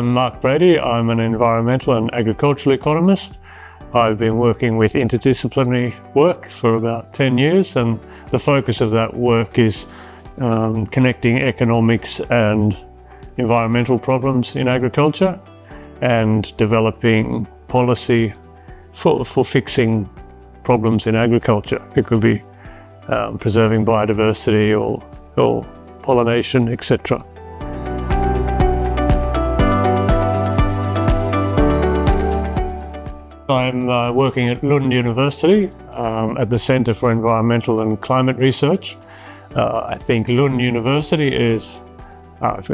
I'm Mark Brady. I'm an environmental and agricultural economist. I've been working with interdisciplinary work for about 10 years, and the focus of that work is connecting economics and environmental problems in agriculture and developing policy for fixing problems in agriculture. It could be preserving biodiversity or pollination, etc. I'm working at Lund University at the Centre for Environmental and Climate Research. I think Lund University is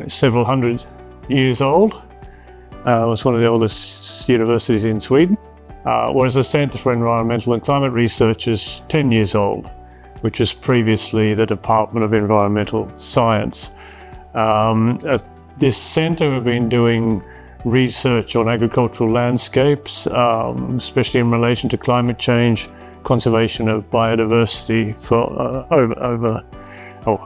several hundred years old. It's one of the oldest universities in Sweden, whereas the Centre for Environmental and Climate Research is 10 years old, which was previously the Department of Environmental Science. At this centre we've been doing research on agricultural landscapes, especially in relation to climate change, conservation of biodiversity for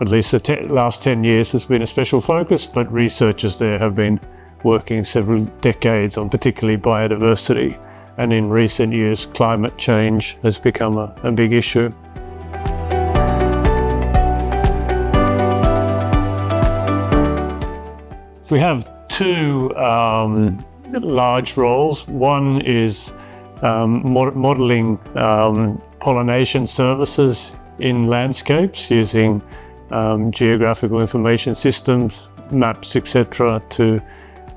at least the last 10 years has been a special focus, but researchers there have been working several decades on particularly biodiversity, and in recent years climate change has become a big issue. We have two large roles. One is modelling pollination services in landscapes using geographical information systems, maps, etc., to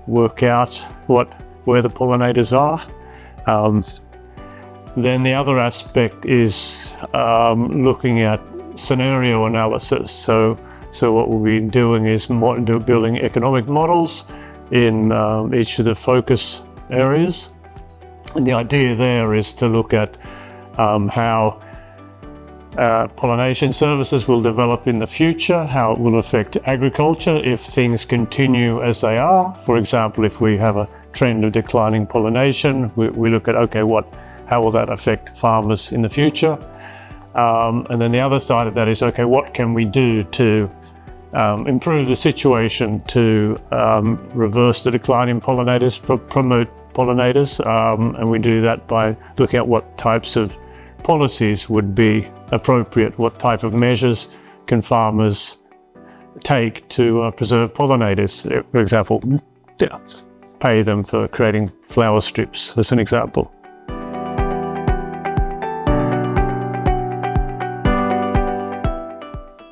work out where the pollinators are. Then the other aspect is looking at scenario analysis. So what we'll be doing is building economic models in each of the focus areas. And the idea there is to look at how pollination services will develop in the future, how it will affect agriculture if things continue as they are. For example, if we have a trend of declining pollination, we look at, how will that affect farmers in the future? And then the other side of that is, what can we do to improve the situation to reverse the decline in pollinators, promote pollinators, and we do that by looking at what types of policies would be appropriate, what type of measures can farmers take to preserve pollinators. For example, pay them for creating flower strips, as an example.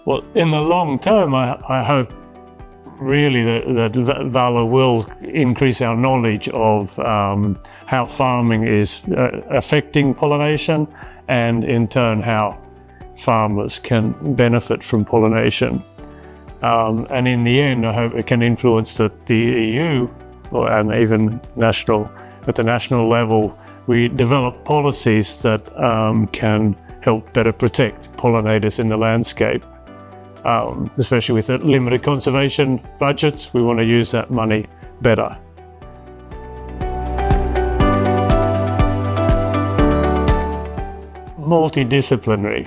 Well, in the long term, I hope really that VALOR will increase our knowledge of how farming is affecting pollination, and in turn how farmers can benefit from pollination. And in the end, I hope it can influence the EU, and even at the national level, we develop policies that can help better protect pollinators in the landscape. Especially with the limited conservation budgets, we want to use that money better. Multidisciplinary.